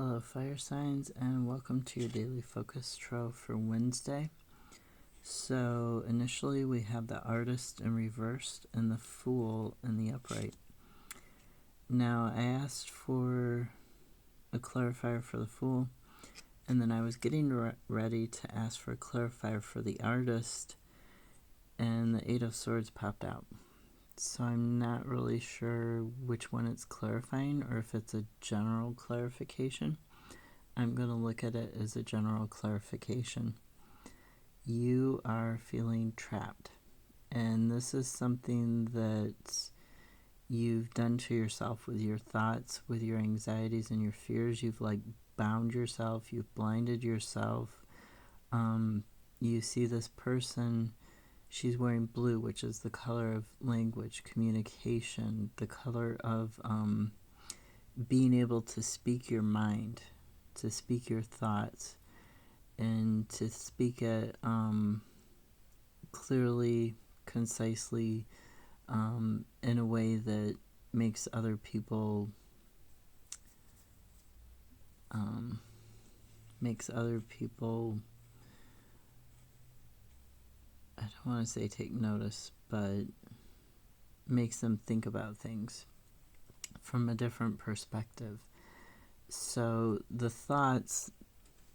Hello, fire signs, and welcome to your daily focus tarot for Wednesday. So, initially, we have the Artist in reversed and the Fool in the upright. Now, I asked for a clarifier for the Fool, and then I was getting ready to ask for a clarifier for the Artist, and the Eight of Swords popped out. So I'm not really sure which one it's clarifying or if it's a general clarification. I'm going to look at it as a general clarification. You are feeling trapped, and this is something that you've done to yourself with your thoughts, with your anxieties and your fears. You've bound yourself, you've blinded yourself. You see this person. She's wearing blue, which is the color of language, communication, the color of being able to speak your mind, to speak your thoughts, and to speak it clearly, concisely, in a way that makes other people I don't want to say take notice, but makes them think about things from a different perspective. So the thoughts,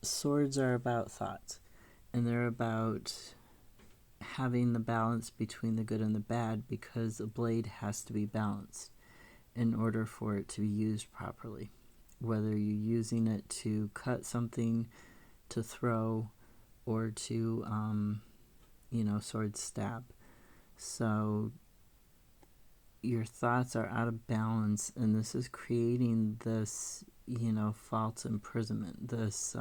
swords are about thoughts, and they're about having the balance between the good and the bad, because a blade has to be balanced in order for it to be used properly. Whether you're using it to cut something, to throw, or to sword stab. So your thoughts are out of balance, and this is creating this false imprisonment, this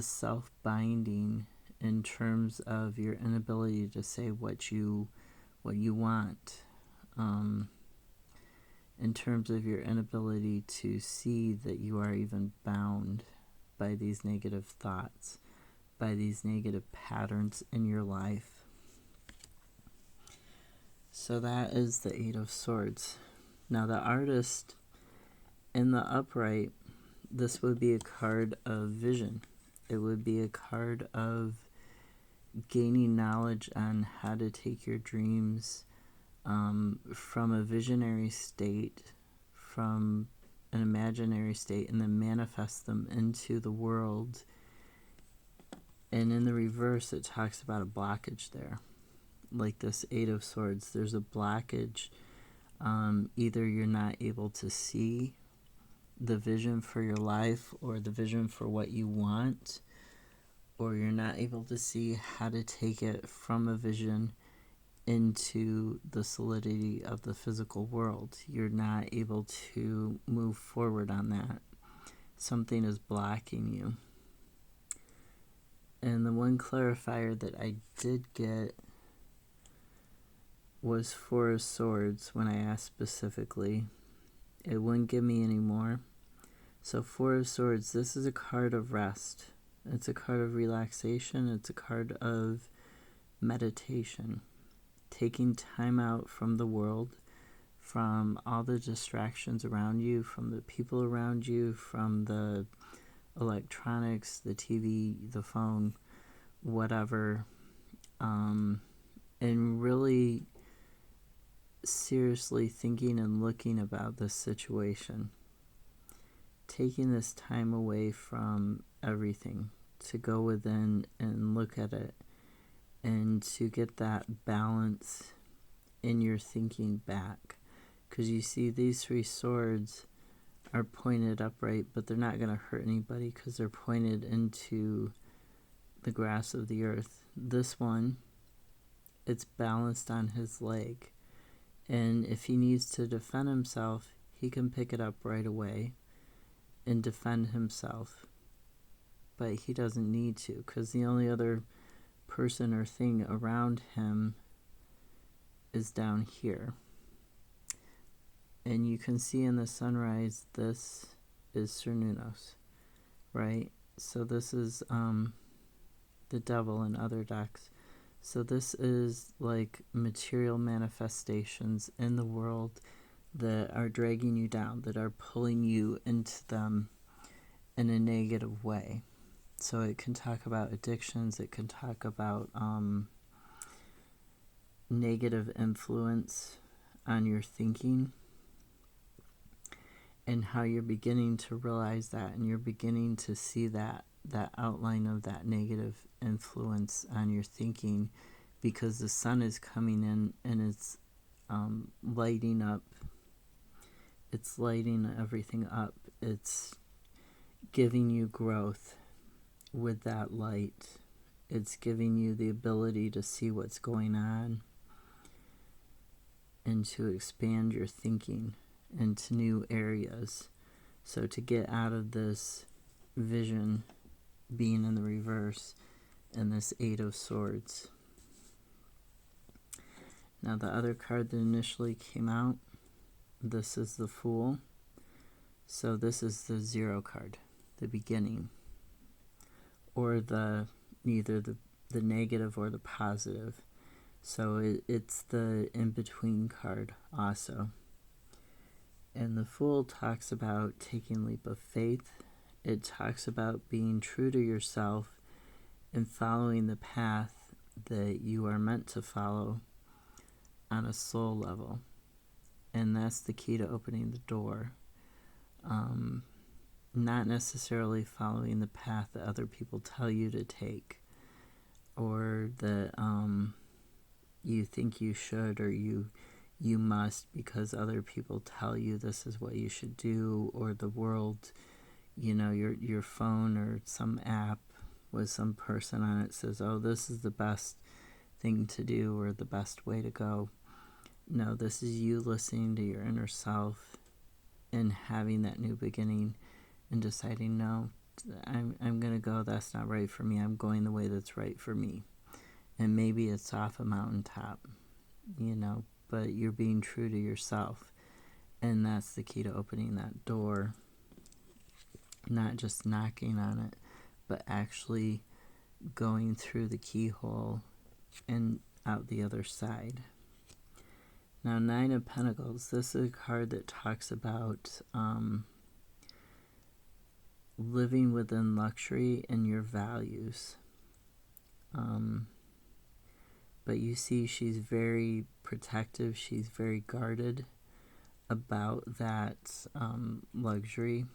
self-binding in terms of your inability to say what you want, in terms of your inability to see that you are even bound by these negative thoughts, by these negative patterns in your life. So that is the Eight of Swords. Now the Artist in the upright, this would be a card of vision. It would be a card of gaining knowledge on how to take your dreams from a visionary state, from an imaginary state, and then manifest them into the world. And in the reverse, it talks about a blockage there. Like this Eight of Swords, there's a blockage. Either you're not able to see the vision for your life or the vision for what you want, or you're not able to see how to take it from a vision into the solidity of the physical world. You're not able to move forward on that. Something is blocking you. And the one clarifier that I did get was Four of Swords when I asked specifically. It wouldn't give me any more. So Four of Swords, this is a card of rest. It's a card of relaxation. It's a card of meditation. Taking time out from the world, from all the distractions around you, from the people around you, from the electronics, the TV, the phone, whatever, and really seriously thinking and looking about this situation. Taking this time away from everything to go within and look at it, and to get that balance in your thinking back. Because you see these three swords are pointed upright, but they're not going to hurt anybody because they're pointed into the grass of the earth. This one, it's balanced on his leg, and if he needs to defend himself, he can pick it up right away and defend himself. But he doesn't need to, because the only other person or thing around him is down here. And you can see in the sunrise, this is Cernunnos, right? So this is the devil in other decks. So this is like material manifestations in the world that are dragging you down, that are pulling you into them in a negative way. So it can talk about addictions, it can talk about negative influence on your thinking, and how you're beginning to realize that, and you're beginning to see that outline of that negative influence on your thinking, because the sun is coming in and it's lighting up. It's lighting everything up. It's giving you growth with that light. It's giving you the ability to see what's going on and to expand your thinking into new areas. So to get out of this vision being in the reverse and this Eight of Swords. Now the other card that initially came out, this is the Fool. So this is the 0 card, the beginning, or the neither the negative or the positive. So it's the in-between card also. And the Fool talks about taking a leap of faith. It talks about being true to yourself and following the path that you are meant to follow on a soul level. And that's the key to opening the door. Not necessarily following the path that other people tell you to take, or that you think you should, or you must because other people tell you this is what you should do, or the world, your phone or some app with some person on it says, oh, this is the best thing to do or the best way to go. No, this is you listening to your inner self and having that new beginning and deciding, no, I'm going to go, that's not right for me. I'm going the way that's right for me. And maybe it's off a mountaintop, but you're being true to yourself. And that's the key to opening that door. Not just knocking on it, but actually going through the keyhole and out the other side. Now, 9 of Pentacles, this is a card that talks about living within luxury and your values. But you see she's very protective, she's very guarded about that luxury.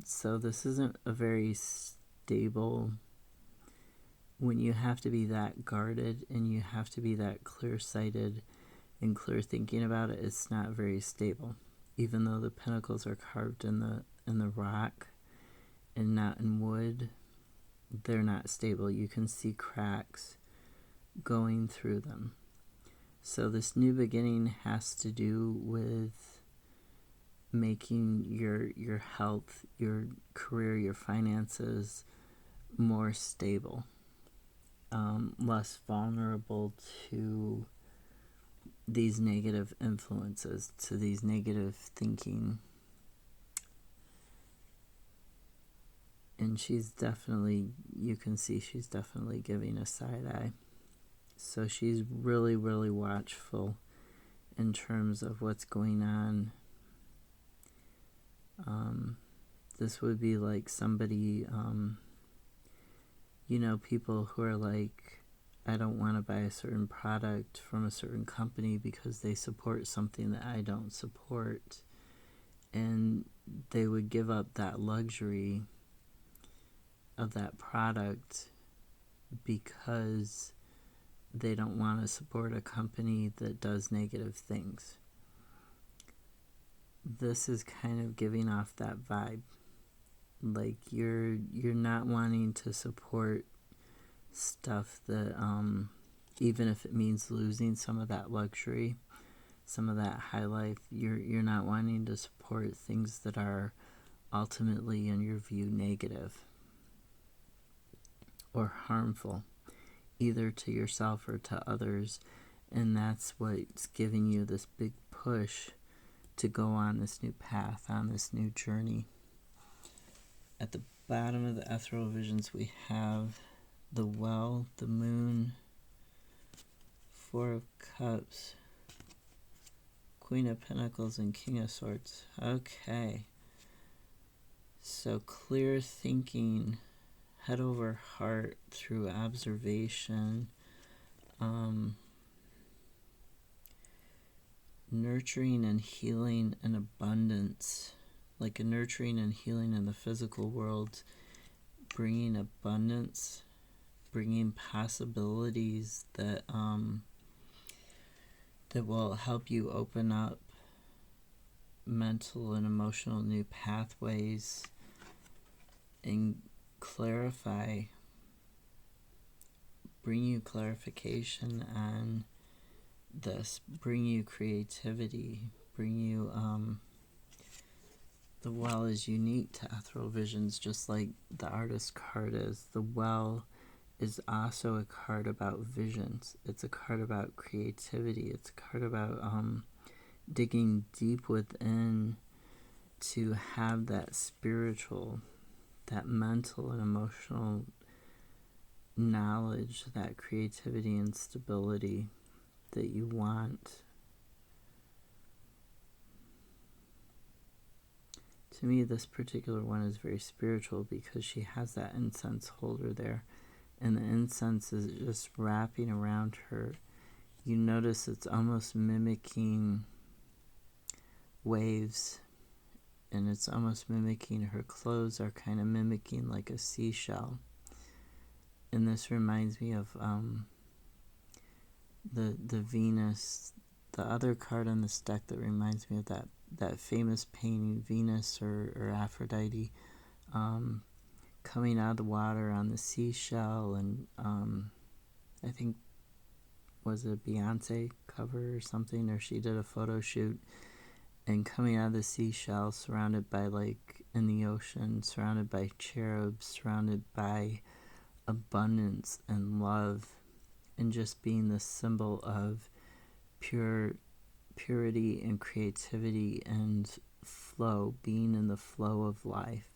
So this isn't a very stable, when you have to be that guarded and you have to be that clear-sighted and clear thinking about it, it's not very stable. Even though the pentacles are carved in the rock and not in wood, they're not stable. You can see cracks going through them. So this new beginning has to do with making your health, your career, your finances more stable, less vulnerable to these negative influences, to these negative thinking. And she's definitely, you can see she's definitely giving a side eye. So she's really, really watchful in terms of what's going on. This would be like somebody, people who are like, I don't want to buy a certain product from a certain company because they support something that I don't support. And they would give up that luxury of that product because they don't want to support a company that does negative things. This is kind of giving off that vibe. Like you're not wanting to support stuff that even if it means losing some of that luxury, some of that high life, you're not wanting to support things that are ultimately, in your view, negative or harmful, either to yourself or to others. And that's what's giving you this big push to go on this new path, on this new journey. At the bottom of the Ethereal Visions, we have the Well, the Moon, 4 of Cups, Queen of Pentacles and King of Swords. Okay. So clear thinking, head over heart through observation, nurturing and healing and abundance, like a nurturing and healing in the physical world, bringing abundance, bringing possibilities that that will help you open up mental and emotional new pathways and clarify, bring you clarification on this, bring you creativity, bring you the well is unique to ethereal visions, just like the artist card is. The well is also a card about visions. It's a card about creativity. It's a card about digging deep within to have that spiritual, that mental and emotional knowledge, that creativity and stability that you want. To me, this particular one is very spiritual because she has that incense holder there, and the incense is just wrapping around her. You notice it's almost mimicking waves, and it's almost mimicking her clothes are kind of mimicking like a seashell. And this reminds me of the Venus, the other card on this deck that reminds me of that famous painting, Venus or Aphrodite, coming out of the water on the seashell, and I think, was it a Beyonce cover or something, or she did a photo shoot, and coming out of the seashell, surrounded by, like, in the ocean, surrounded by cherubs, surrounded by abundance and love, and just being the symbol of purity and creativity and flow, being in the flow of life.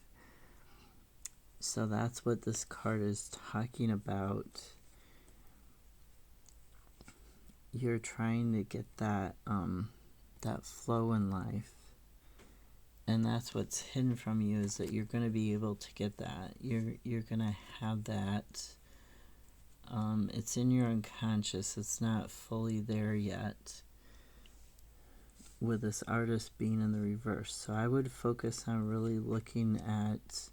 So that's what this card is talking about. You're trying to get that that flow in life, and that's what's hidden from you, is that you're going to be able to get that. You're going to have that. It's in your unconscious. It's not fully there yet, with this artist being in the reverse. So I would focus on really looking at,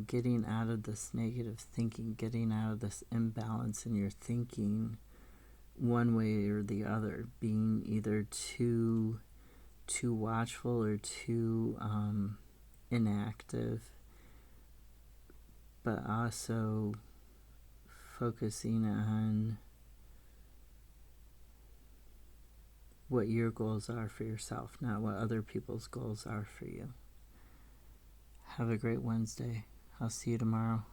getting out of this negative thinking, getting out of this imbalance in your thinking one way or the other, being either too watchful or too inactive, but also focusing on what your goals are for yourself, not what other people's goals are for you. Have a great Wednesday. I'll see you tomorrow.